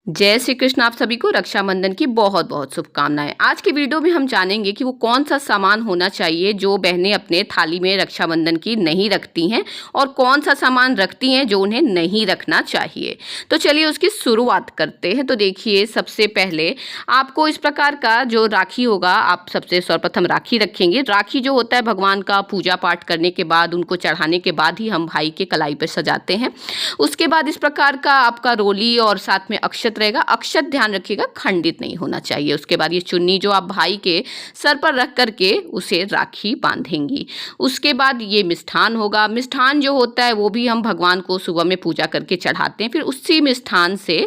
जय श्री कृष्ण। आप सभी को रक्षाबंधन की बहुत बहुत शुभकामनाएं। आज की वीडियो में हम जानेंगे कि वो कौन सा सामान होना चाहिए जो बहनें अपने थाली में रक्षाबंधन की नहीं रखती हैं और कौन सा सामान रखती हैं जो उन्हें नहीं रखना चाहिए। तो चलिए उसकी शुरुआत करते हैं। तो देखिए, सबसे पहले आपको इस प्रकार का जो राखी होगा, आप सबसे सर्वप्रथम राखी रखेंगे। राखी जो होता है भगवान का पूजा पाठ करने के बाद, उनको चढ़ाने के बाद ही हम भाई के कलाई पर सजाते हैं। उसके बाद इस प्रकार का आपका रोली और साथ में अक्षत रहेगा। अक्षत ध्यान रखिएगा खंडित नहीं होना चाहिए। उसके बाद ये चुन्नी जो आप भाई के सर पर रख करके उसे राखी बांधेंगी। उसके बाद ये मिष्ठान होगा। मिष्ठान जो होता है वो भी हम भगवान को सुबह में पूजा करके चढ़ाते हैं। फिर उसी मिष्ठान से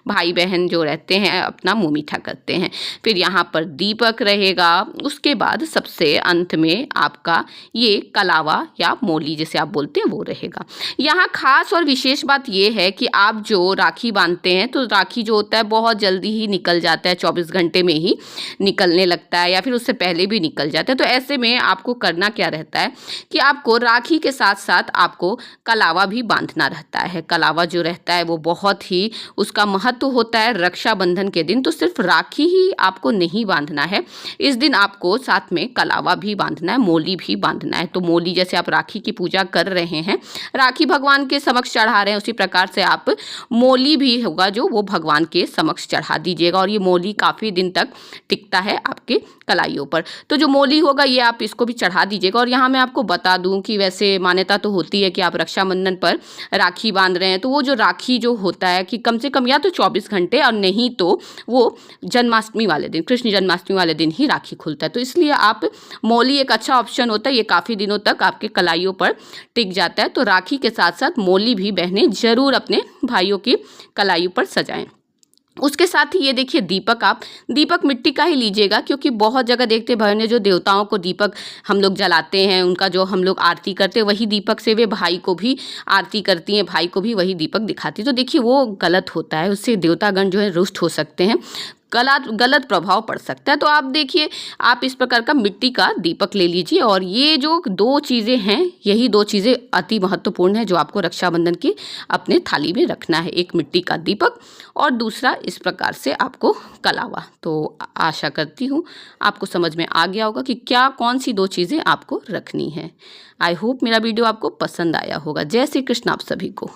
भाई बहन जो रहते हैं अपना मुँह मीठा करते हैं। फिर यहाँ पर दीपक रहेगा। उसके बाद सबसे अंत में आपका ये कलावा या मोली जिसे आप बोलते हैं वो रहेगा। यहाँ खास और विशेष बात ये है कि आप जो राखी बांधते हैं तो राखी जो होता है बहुत जल्दी ही निकल जाता है, 24 घंटे में ही निकलने लगता है या फिर उससे पहले भी निकल जाता है। तो ऐसे में आपको करना क्या रहता है कि आपको राखी के साथ साथ आपको कलावा भी बांधना रहता है। कलावा जो रहता है वो बहुत ही उसका महत्व होता है रक्षाबंधन के दिन। तो सिर्फ राखी ही आपको नहीं बांधना है, इस दिन आपको साथ में कलावा भी बांधना है, मोली भी बांधना है। तो मोली जैसे आप राखी की पूजा कर रहे हैं, राखी भगवान के समक्ष चढ़ा रहे हैं, उसी प्रकार से आप मोली भी होगा जो वो भगवान के समक्ष चढ़ा दीजिएगा। और ये मोली काफ़ी दिन तक टिकता है आपके कलाइयों पर। तो जो मोली होगा ये आप इसको भी चढ़ा दीजिएगा। और यहाँ मैं आपको बता दूं कि वैसे मान्यता तो होती है कि आप रक्षाबंधन पर राखी बांध रहे हैं तो वो जो राखी जो होता है कि कम से कम या तो 24 घंटे और नहीं तो वो जन्माष्टमी वाले दिन, कृष्ण जन्माष्टमी वाले दिन ही राखी खुलता है। तो इसलिए आप मोली एक अच्छा ऑप्शन होता है, ये काफ़ी दिनों तक आपके कलाइयों पर टिक जाता है। तो राखी के साथ साथ मोली भी बहनें ज़रूर अपने भाइयों की कलाइयों पर सजाएं। उसके साथ ही ये देखिए दीपक, आप दीपक मिट्टी का ही लीजिएगा, क्योंकि बहुत जगह देखते हैं बहनें जो देवताओं को दीपक हम लोग जलाते हैं, उनका जो हम लोग आरती करते हैं वही दीपक से वे भाई को भी आरती करती हैं, भाई को भी वही दीपक दिखाती है। तो देखिए वो गलत होता है, उससे देवतागण जो है रुष्ट हो सकते हैं, गलत प्रभाव पड़ सकता है। तो आप देखिए, आप इस प्रकार का मिट्टी का दीपक ले लीजिए। और ये जो दो चीज़ें हैं, यही दो चीज़ें अति महत्वपूर्ण है जो आपको रक्षाबंधन की अपने थाली में रखना है। एक मिट्टी का दीपक और दूसरा इस प्रकार से आपको कलावा। तो आशा करती हूँ आपको समझ में आ गया होगा कि क्या कौन सी दो चीज़ें आपको रखनी है। आई होप मेरा वीडियो आपको पसंद आया होगा। जय श्री कृष्ण आप सभी को।